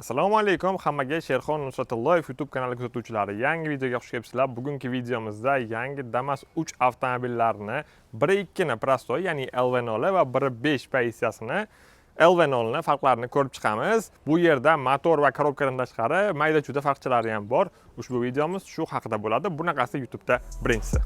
Assalomu alaykum hammaga. Sherxon Nusratullayev YouTube kanali kuzatuvchilari. Yangi videoga xush kelibsizlar. Bugungi videomizda yangi Damas 3 avtomobillarini, biri 2 ni Prostoy, ya'ni LV0 va biri 5 pozitsiyasini LV0 ni farqlarini ko'rib chiqamiz. Bu yerda motor va korobkadan tashqari mayda-chuyda farqchalari ham bor. Ushbu videomiz shu haqida bo'ladi. Bunaqasi YouTube'da birinchisi.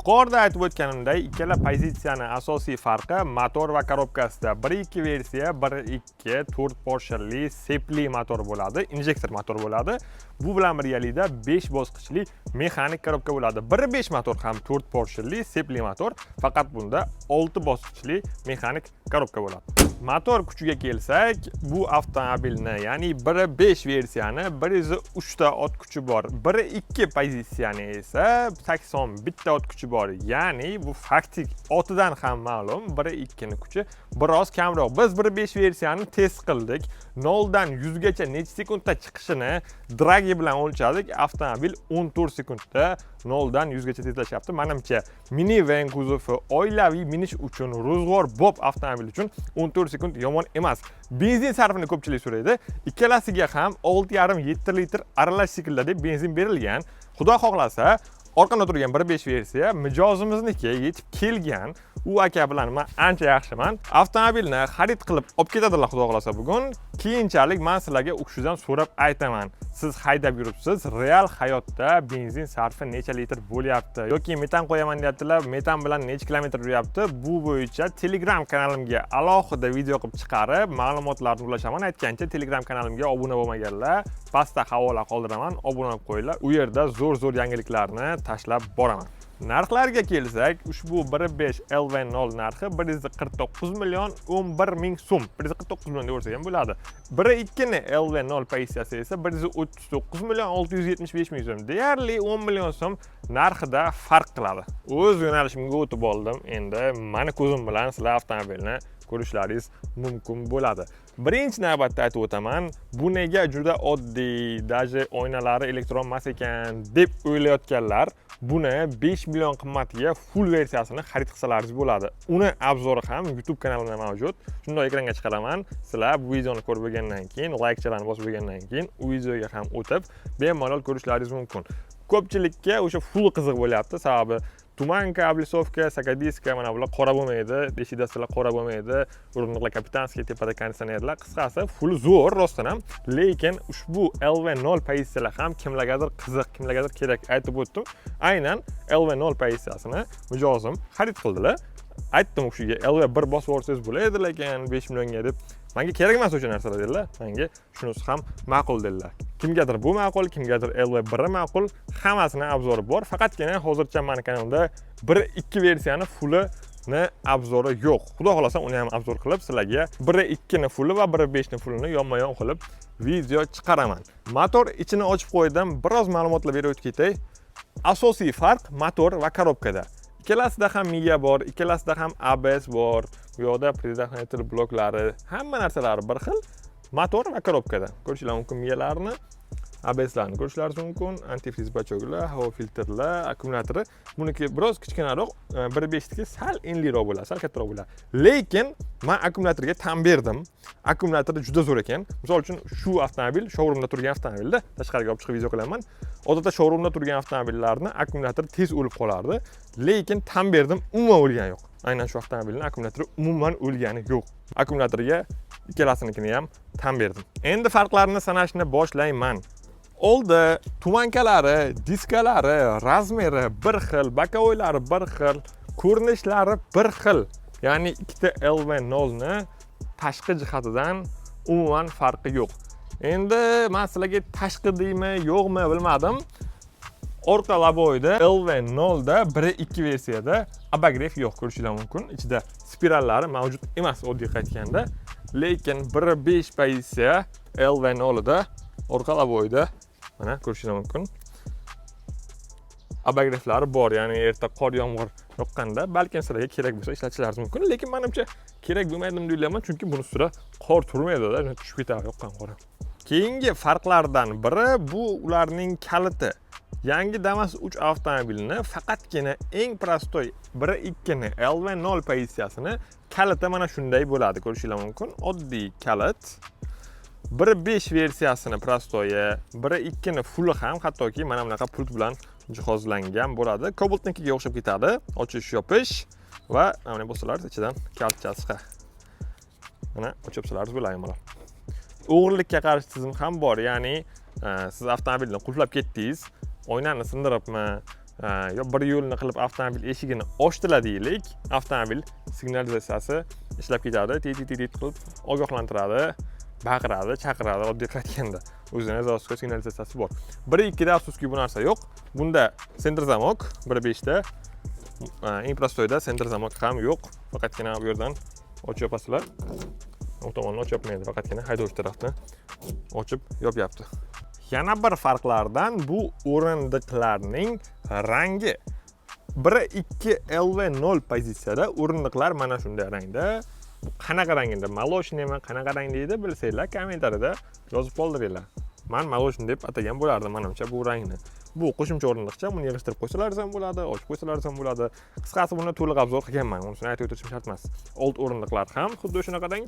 Yuqorida aytib o'tganimdek, ikkala pozitsiyaning asosiy farqi motor va korobkasida. 1.2 versiya, 1.2 turbo porshali sepli motor bo'ladi, injektor motor bo'ladi. Bu bilan birgalikda 5 bosqichli mexanik korobka bo'ladi. 1.5 motor ham turbo porshali sepli motor, faqat bunda 6 bosqichli mexanik korobka bo'ladi. Motor kuchiga kelsak, bu avtomobilni, ya'ni 1.5 versiyani 103 ta ot kuchi bor. 1.2 pozitsiyani esa 81 ta ot kuchi bor. Ya'ni bu faktik otidan ham ma'lum, 1.2 ni kuchi biroz kamroq. Biz 1.5 versiyani test qildik. 0 dan 100 gacha necha sekundda chiqishini dragi bilan o'lchadik. Avtomobil 14 sekundda 0 dan 100 gacha tezlashyapti. Menimcha minivan kuzovi oilaviy minish uchun, ro'zg'or bob avtomobil uchun 14 sekund yomon emas. Benzin sarfini ko'pchilik so'raydi. Ikkalasiga ham 6,5-7 litr aralash siklda deb benzin berilgan. Xudo xohlasa, orqada turgan 1.5 versiya mijozimizniki yetib kelgan. U aka bilan men ancha yaxshiman. Avtomobilni xarid qilib olib ketadilar xudo xohlasa bugun. Keyinchalik men sizlarga o'shidan so'rab aytaman. Siz haydab yuribsiz, real hayotda benzin sarfi necha litr bo'lyapti yoki metan qo'yaman deyaptilar, metan bilan necha kilometr yuryapti. Bu bo'yicha Telegram kanalimga alohida video qilib chiqarib, ma'lumotlarni ulashaman. Aytgancha Telegram kanalimga obuna bo'lmaganlar, pastda havola qoldiraman, obuna bo'lib qo'yinglar. U yerda zo'r yangiliklarni tashlab boraman. Narxlarga kelsak, ushbu 1.5 LV0 narxi 149 million 11 ming so'm. 149 million deb o'rsak ham bo'ladi. 1.2 ni LV0 pozitsiyasi esa 139 million 675 ming so'm. Deyarli 10 million so'm narxida farq qiladi. O'z yo'nalishimga o'tib oldim. Endi meni ko'zim bilan sizlar avtomobilni ko'rishlaringiz mumkin bo'ladi. Birinchi navbatda aytib o'taman, bu nega juda oddiy, даже oynalari elektron emas ekan deb o'ylayotganlar, buni 5 million qimmatiga full versiyasini xarid qilsalaringiz bo'ladi. Uni obzori ham YouTube kanalimda mavjud. Shunday ekranga chiqaraman. Sizlar bu videoni ko'rib bo'lgandan keyin, like-chalarni bosib bo'lgandan keyin u videoga ham o'tib, bemalol ko'rishlaringiz mumkin. Ko'pchilikka o'sha full qiziq bo'lyapti, sababi tumanka, oblisovka, sakadiska, mana bular qora bo'lmaydi, deshidastalar qora bo'lmaydi, o'rindiqlar kapitanskiy, tepada konditsionerlar, qisqasi full zo'r rostdan ham. Lekin ushbu LV0 pozitsiyalar ham kimlargadir qiziq, kimlargadir kerak aytib o'tdim. Aynan LV0 pozitsiyasini mijozim xarid qildilar. Aytdim o'shiga LV1 bosib olsangiz bo'ladi, lekin 5 millionga deb. Menga kerak emas o'sha narsalar dedilar. Menga shunisi ham ma'qul dedilar. Kimgadir bu ma'qul, kimgadir LV1 ma'qul. Hammasini obzori bor. Faqatgina hozircha meni kanalimda 1.2 versiyani fulli obzori yo'q. Xudo xolasa uni ham obzor qilib sizlarga 1.2 ni fulli va 1.5 ni fullini yonma-yon qilib video chiqaraman. Motor ichini ochib qo'ydim. Biroz ma'lumotlar berib o'tib ketay. Asosiy farq motor va korobkada. Ikkalasida ham miya bor, ikkalasida ham ABS bor. Bu yoqda predahnator bloklari, hamma narsalari bir xil. Motor va korobkada. Ko'rishingiz mumkin miyalarni, ABSlarni ko'rishlaringiz mumkin, antifriz bachoglar, havo filtrlar, akkumulyatori. Buniki biroz kichkinaroq, 1.5 niki sal enliroq bo'ladi, sal kattaroq bo'ladi. Lekin men akkumulyatorga tan berdim. Akkumulyatori juda zo'r ekan. Misol uchun shu avtomobil showroomda turgan avtomobilda tashqariga olib chiqib video qilaman. Odatda showroomda turgan avtomobillarni akkumulyatori tez o'lib qolardi, lekin tan berdim, umuman o'lgani yo'q. Aynan shu avtomobilning akkumulyatori umuman o'lgani yo'q. Akkumulyatoriga ikkalasinikini ham tan berdim. Endi farqlarini sanashni boshlayman. Oldi tumankalari, diskalari, razmeri bir xil, bokovoylari bir xil, ko'rinishlari bir xil. Ya'ni ikkita LV0 ni tashqi jihatidan umuman farqi yo'q. Endi men sizlarga tashqi deymi, yo'qmi bilmadim. Orqa laboyda LV0 da 1.2 versiyada abagrev yo'q, ko'rishingiz mumkin. Ichida spirallari mavjud emas oddiy qaytganda, lekin 1.5 pozitsiya LV0 da orqa laboyda mana ko'rishingiz mumkin. Abagreflari bor, ya'ni erta qor yomg'ir yoqqanda balkim sizlarga kerak bo'lsa ishlatishlaringiz mumkin, lekin menimcha kerak bo'lmaydi deb o'ylayman, chunki buni ustida qor turmaydi-da, tushib ketadi yoqqan qor. Keyingi farqlardan biri bu ularning kaliti. Yangi Damas 3 avtomobilini faqatgina eng prostoy 1.2 ni LV0 pozitsiyasini kaliti mana shunday bo'ladi, ko'rishingiz mumkin. Oddiy kalit. 1.5 versiyasini prostoyi, 1.2 ni fulli ham hattoki mana bunaqa pult bilan jihozlangan bo'ladi. Cobaltnikiga o'xshab ketadi. Ochish, yopish va mana bo'lsalar ichidan kalitchasi chiqadi. Mana ochib salaringiz bo'ladi mana. O'g'irlikka qarshi tizim ham bor. Ya'ni siz avtomobilni qulflab ketdingiz, oynani sindiribmi yo bir yo'lni qilib avtomobil eshigini ochdilar deylik, avtomobil signalizatsiyasi ishlab ketadi, tit qilib ogohlantiradi, baqiradi, chaqiradi, oddiy aytganda. O'zining zavodskiy signalizatsiyasi bor. 1.2 da afsuski bu narsa yo'q. Bunda senter zamok, 1.5 da eng prostoyda senter zamok ham yo'q. Faqatgina bu yerdan ochib yopasizlar. U tomonni ochib yopmaydi, faqatgina haydovchi tarafni ochib yopyapti. Yana bir farqlardan bu o'rindiqlarning rangi. 1.2 LV0 pozitsiyada o'rindiqlar mana shunday rangda. Qanaqa rangda? Moloshniymi, qanaqa rang deydi, bilsanglar kommentariyada yozib qoldiringlar. Men moloshin deb atagan bo'lardim menimcha bu rangni. Bu qo'shimcha o'rindiqcha, buni yig'ishtirib qo'ysalaringiz ham bo'ladi, ochib qo'ysalaringiz ham bo'ladi. Qisqasi buni to'liq obzor qilganman, unisini aytib o'tirishim shart emas. Old o'rindiqlar ham xuddi shunaqa rang,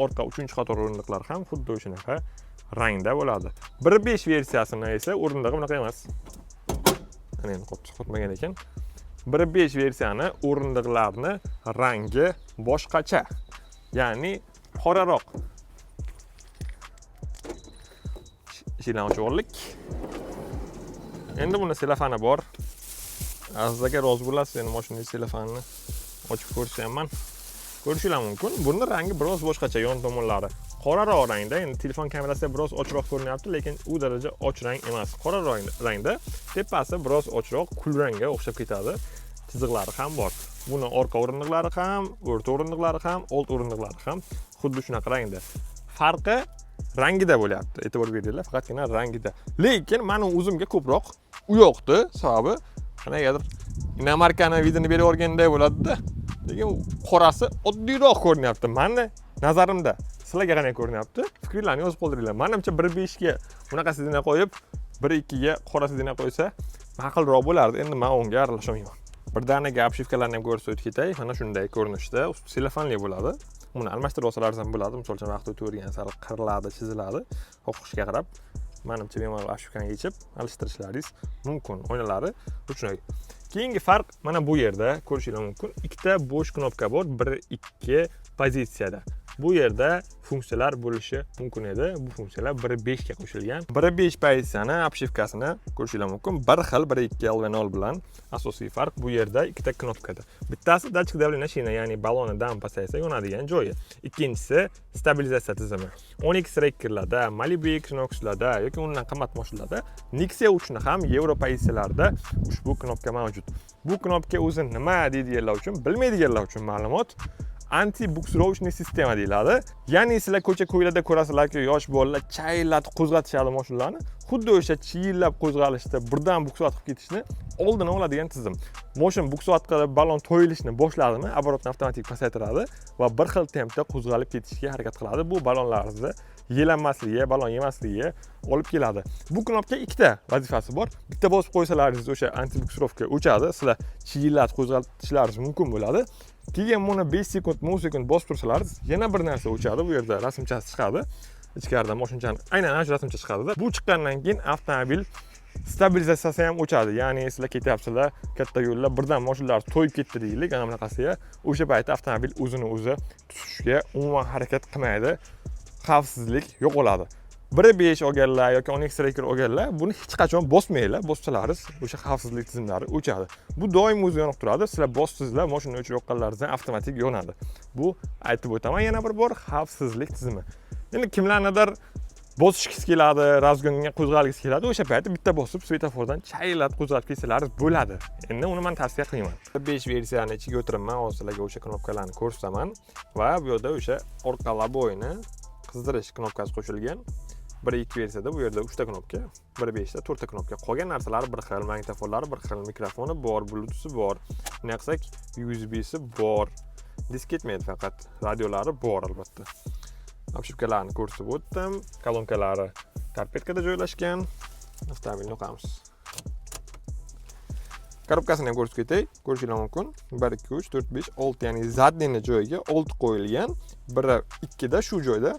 orqa 3-qator o'rindiqlar ham xuddi shunaqa rangda bo'ladi. 1.5 versiyasini esa o'rindig'i bunaqa emas. Mana endi qotmagan ekan. 1.5 versiyani o'rindiqlarni rangi boshqacha. Ya'ni qoraroq. Eshiklarni ochib oldik. Endi buni selofani bor. Azizlarga rozi bo'lasiz, endi mashinangiz selofanini ochib ko'rsayman. Ko'rishingiz mumkin. Buni rangi biroz boshqacha, yon tomonlari qoraroq rangda. Endi telefon kamerasida biroz ochroq ko'rinyapti, lekin u daraja och rang emas. Qoraroq rangda, tepasi biroz ochroq, kul rangga o'xshab ketadi. Chiziqlari ham bor. Buni orqa o'rindiqlari ham, o'rta o'rindiqlari ham, old o'rindiqlari ham xuddi shunaqa rangda. Farqi rangida bo'lyapti. E'tibor beringlar, faqatgina rangida. Lekin meni o'zimga ko'proq u yoqdi, sababi qanaqadir inomarkani vidini berib o'rganday bo'ladi-da. Lekin qorasi oddiyroq ko'rinyapti. Meni nazarimda sizlarga qanday ko'rinyapti? Fikrlarni yozib qoldiringlar. Menimcha 1.5 ga bunaqasini qo'yib, 1.2 ga qorasini qo'ysa ma'qulroq bo'lardi. Endi men unga aralashamayman. Birdaniga obshivkalarni ham ko'rsatib ketay. Mana shunday ko'rinishda, selofanli bo'ladi. Buni almashtirib olsalaringiz ham bo'ladi. Misol uchun vaqt o'tib o'rgan sari qiriladi, chiziladi. Xohishga qarab, menimcha bemalol obshivkani yechib alishtirishlaringiz mumkin. Oynalari shunday. Keyingi farq mana bu yerda ko'rishingiz mumkin. Ikkita bo'sh knopka bor, 1.2 pozitsiyada. Bu yerda funksiyalar bo'lishi mumkin edi. Bu funksiyalar 1.5 ga qo'shilgan. 1.5 pozitsiyani obshivkasini ko'rishingiz mumkin. Bir xil 1.2 LV0 bilan asosiy farq bu yerda ikkita knopkada. Bittasi datchik давления shina, ya'ni balloni dam pasaysa yonadigan joyi. Ikkinchisi stabilizatsiya tizimi. 12 Trackerlarda, Malibu Equinox'larda yoki undan qimmat mashinalarda Nexia 3 ni ham Euro pozitsiyalarida ushbu knopka mavjud. Bu knopka o'zi nima deydiganlar uchun, bilmaydiganlar uchun ma'lumot. Anti-buksirovочный sistema deyiladi. Ya'ni sizlar ko'cha-ko'ylarda ko'rasizlarki, yosh bolalar chayillatib qo'zg'atishadi mashinalarni. Xuddi o'sha chiyillab qo'zg'alishda birdan buksovat qilib ketishni oldini oladigan tizim. Mashina buksovat qilib ballon to'yilishni boshladimi, оборотni avtomatik pasaytiradi va bir xil tempda qo'zg'alib ketishga harakat qiladi. Bu ballonlaringizni yelanmasligiga, ballon yemasligiga olib keladi. Bu knopka ikkita vazifasi bor. Bitta bosib qo'ysalaringiz o'sha anti-buksirovka o'chadi. Sizlar chiyillatib qo'zg'atishlaringiz mumkin bo'ladi. Keyin buni 5 sekund, 10 sekund bosib tursalaringiz, yana bir narsa o'chadi. Bu yerda rasmchasi chiqadi. Ichkarida mashinani aynan ana shu rasmcha chiqadi-da. Bu chiqqandan keyin avtomobil stabilizatsiyasi ham o'chadi. Ya'ni sizlar ketyapsizlar, katta yo'llar birdan mashinalar to'yib ketdi deylik, ana bunaqasiga. O'sha paytda avtomobil o'zini o'zi tutishga umuman harakat qilmaydi. Xavfsizlik yo'qoladi. 1.5 olganlar yoki 12 Tracker olganlar buni hech qachon bosmanglar. Bossalaringiz o'sha xavfsizlik tizimlari o'chadi. Bu doim o'zi yonib turadi. Sizlar bossizlar, mashina o'chirib yoqqanlaringizdan avtomatik yonadi. Bu aytib o'taman yana bir bor xavfsizlik tizimi. Endi kimlarnidir bosishgisi keladi, razgonga qo'zg'algisi keladi, o'sha paytda bitta bosib svetofordan chayillatib qo'zg'alib ketsalaringiz bo'ladi. Endi uni men tavsiya qilmayman. 5 versiyani ichiga o'tiraman, hozirlarga o'sha knopkalarni ko'rsataman va bu yerda o'sha orqa laboyni qizdirish knopkasi qo'shilgan. 1.2 versiyada bu yerda 3 ta knopka, 1.5 da 4 ta knopka. Qolgan narsalar bir xil, magnitofonlari bir xil, mikrofoni bor, bluetooth bor, nima qilsak USB si bor. Disk ketmaydi faqat, radiolari bor albatta. Obshipkalarni ko'rsatib o'tdim. Kolonkalari karpetkada joylashgan. Avtomobilni o'qamiz. Korobkasini ham ko'rsatib ketay. Ko'rishingiz mumkin. 1 2 3 4 5 6, ya'ni zadniyni joyiga 6 qo'yilgan. Biri 2 da shu joyda.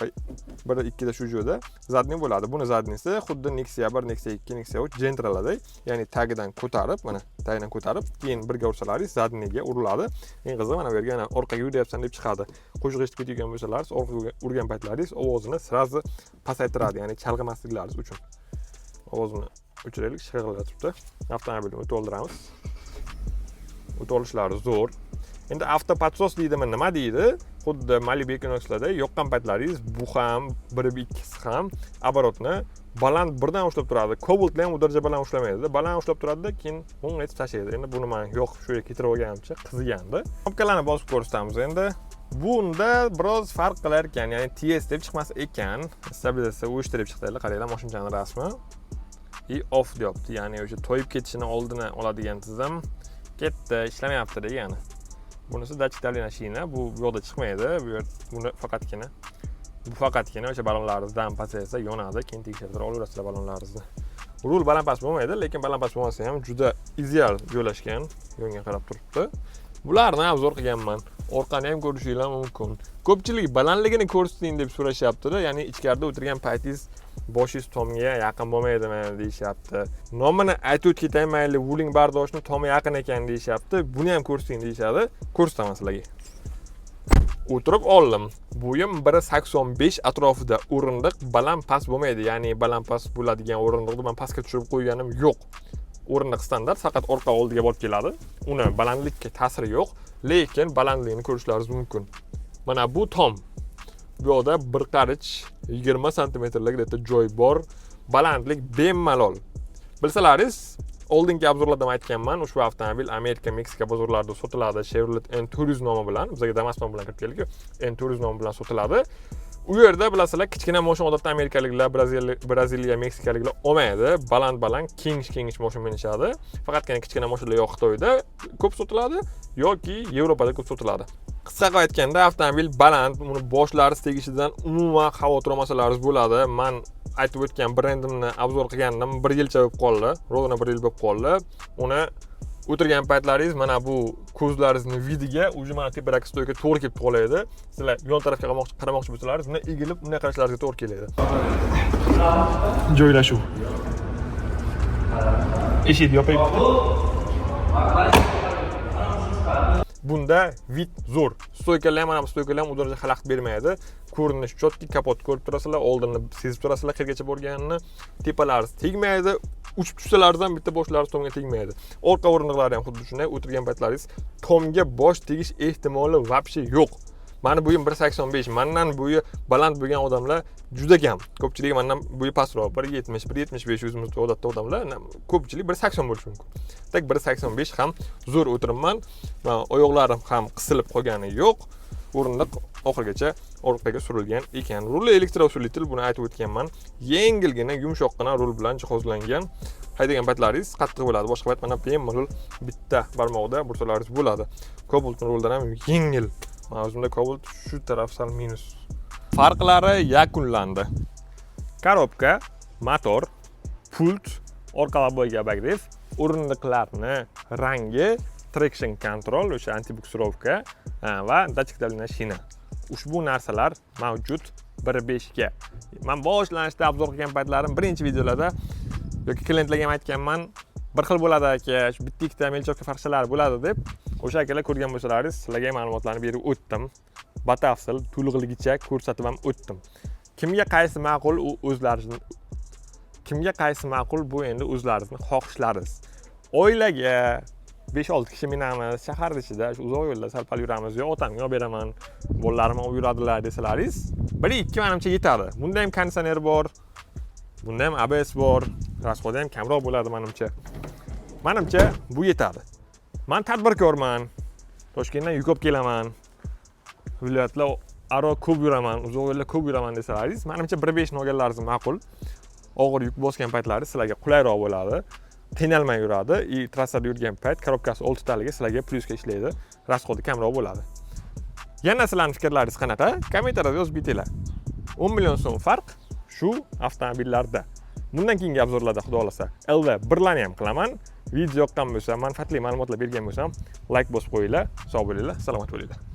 Biri 2 da shu joyda zadniy bo'ladi. Buni zadniysi xuddi Nexia 1, Nexia 2, Nexia 3 Gentralada, ya'ni tagidan ko'tarib, mana tagidan ko'tarib, keyin birga ursalaringiz zadniyga uriladi. Eng qizig'i mana bu yerga mana orqaga yuryapsan deb chiqadi. Qo'shiq eshitib ketgan bo'lsalaringiz, orqaga urgan paytlaringiz ovozini sirazi pasaytiradi, ya'ni chalg'imasliklaringiz uchun. Ovozini o'chiraylik, shig'illatibdi. Avtomobilni to'ldiramiz. O't olishlari zo'r. Endi avtopodsos deydimi, nima deydi? Xuddi Malibu Equinox'larda yoqqan paytlaringiz bu ham, biri ikkisi ham oborotni baland birdan ushlab turadi. Cobaltlar ham u darajada baland ushlamaydi. Baland ushlab turadi-da, keyin o'ng etib tashlaydi. Endi buni men yo'q, shu yerga keltirib olganimcha qizigandi. Knopkalarni bosib ko'rsatamiz endi. Bunda biroz farq qilar ekan, ya'ni TS deb chiqmas ekan. Stabilizatsiya o'chirib chiqdi. Qaranglar, mashinaning rasmi. Off deyapti, ya'ni o'sha to'yib ketishini oldini oladigan tizim ketdi, ishlamayapti degani. Bunisi dachik davleniya shina, bu yo'lda chiqmaydi. Buni faqatgina o'sha ballonlaringizdan pasaysa yonadi, keyin tekshirib olaverasizlar ballonlaringizni. Rul balandpast bo'lmaydi, lekin balandpast bo'lmasa ham juda ideal joylashgan, yonga qarab turibdi. Bularni obzor qilganman. Orqani ham ko'rishingiz mumkin. Ko'pchilik balandligini ko'rsating deb so'rashyapti-da, ya'ni ichkarida o'tirgan paytingiz boshingiz tomga yaqin bo'lmaydimi deyishyapti. Nomini aytib ketay, mayli, wuling bardoshni tomi yaqin ekan deyishyapti. Buni ham ko'rsating deyishadi. Ko'rsataman sizlarga. O'tirib oldim. Bo'yim 1.85 atrofida o'rindiq baland past bo'lmaydi. Ya'ni baland past bo'ladigan o'rindiqni men pastga tushirib qo'yganim yo'q. O'rindiq standart, faqat orqa oldiga borib keladi. Uni balandlikka ta'siri yo'q, lekin balandligini ko'rishlaringiz mumkin. Mana bu tom. Bu yerda bir qarich 20 santimetrlik joy bor. Balandlik bemalol. Bilsalaringiz, oldingi obzorlarda aytganman, ushbu avtomobil Amerika, Meksika bozorlarida sotiladi. Chevrolet Entourage nomi bilan, bizga Damas'man bilan kirib keldik-ku. Entourage nomi bilan sotiladi. U yerda bilasizlar, kichkina mashina odatda amerikaliklar, Braziliya, Meksikaliklar olmaydi. Baland, keng mashina minishadi. Faqatgina kichkina mashinalar yo Xitoyda ko'p sotiladi yoki Yevropada ko'p sotiladi. Qisqacha aytganda, avtomobil baland, uni boshlaringiz tegishidan umuman xavotir olmasalaringiz bo'ladi. Men aytib o'tgan brendimni obzor qilgandim, 1 yilcha bo'lib qoldi. Rovna 1 yil bo'lib qoldi. Uni o'tirgan paytlaringiz mana bu ko'zlaringizni vidiga uje mana teparoq stoyga to'g'ri kelib qolaydi. Sizlar yon tarafga qaramoqchi bo'lsalaringiz, buni egilib, bunday qarashlaringizga to'g'ri keladi. Joylashuv. Eshik yopib. Bunda vid zo'r. Stoykalar ham, mana bu stoykalar ham u darajada xalaqit bermaydi. Ko'rinish chotki, kapot ko'rib turasizlar, oldini sezib turasizlar, qayergacha borganini. Tepalaringiz tegmaydi. Uchib tushsalaringizdan bitta boshlaringiz tomga tegmaydi. Orqa o'rindiqlari ham xuddi shunday. O'tirgan paytlaringiz tomga bosh tegish ehtimoli vobshe yo'q. Mani bo'yim 1.85, mendan bo'yi baland bo'lgan odamlar juda kam. Ko'pchilik mendan bo'yi pastroq, 1.70, 1.75 o'zimizda odatda odamlar, ko'pchilik 1.80 bo'lishi mumkin. Tak 1.85 ham zo'r o'tiribman. Oyoqlarim ham qisilib qolgani yo'q. O'rindiq oxirgacha orqaga surilgan ekan. Ruli elektrousilitel, buni aytib o'tganman. Yengilgina, yumshoqqina rul bilan jihozlangan. Haydagan paytlaringiz qattiq bo'ladi. Boshqa payt mana bemalol bitta barmoqda bursalaringiz bo'ladi. Cobalt ruldan ham yengil. Men o'zimda Cobalt shu taraf sal minus. Farqlari yakunlandi. Korobka, motor, pult, orqa va bo'yga bagrev, o'rindiqlarni rangi, traction control, o'sha antibuksirovka va dachik davleniya shina. Ushbu narsalar mavjud 1.5 ga. Men boshlanishda obzor qilgan paytlarim birinchi videolarda yoki klientlarga ham aytganman, bir xil bo'ladi aka, shu bitta ikkita melchokka farqchalar bo'ladi deb. O'sha akalar ko'rgan bo'lsalaringiz, sizlarga ma'lumotlarni berib o'tdim. Batafsil, to'liqligicha ko'rsatib ham o'tdim. Kimga qaysi ma'qul bu endi o'zlaringizning xohishlaringiz. Oilaga 5-6 kishi minamiz, shahar ichida shu uzoq yo'lda sal-pal yuramiz, yo otamga olib beraman, bolalarim olib yuradilar desalaringiz, 1-2 menimcha yetadi. Bunda ham konditsioner bor, bunda ham ABS bor, rasxodi ham kamroq bo'ladi menimcha. Menimcha bu yetadi. Men tadbirkorman. Toshkentdan yuk olib kelaman. Viloyatlar aro ko'p yuraman, uzoq yo'llar ko'p yuraman desalaringiz, menimcha 1.5 ni olganlaringiz ma'qul. Og'ir yuk bosgan paytlaringiz sizlarga qulayroq bo'ladi. Qiynalmay yuradi. Trassada yurgan payt korobkasi 6 taligi sizlarga plyusga ishlaydi. Rasxodi kamroq bo'ladi. Yana sizlarning fikrlaringiz qanaqa? Kommentariyada yozib ketinglar. 10 million so'm farq shu avtomobillarda. Bundan keyingi obzorlarda xudo xolasa Elda birlarni ham qilaman. Video yoqqan bo'lsa, manfaatli ma'lumotlar bergan bo'lsam, like bosib qo'yinglar. Sog' bo'linglar, salomat bo'linglar.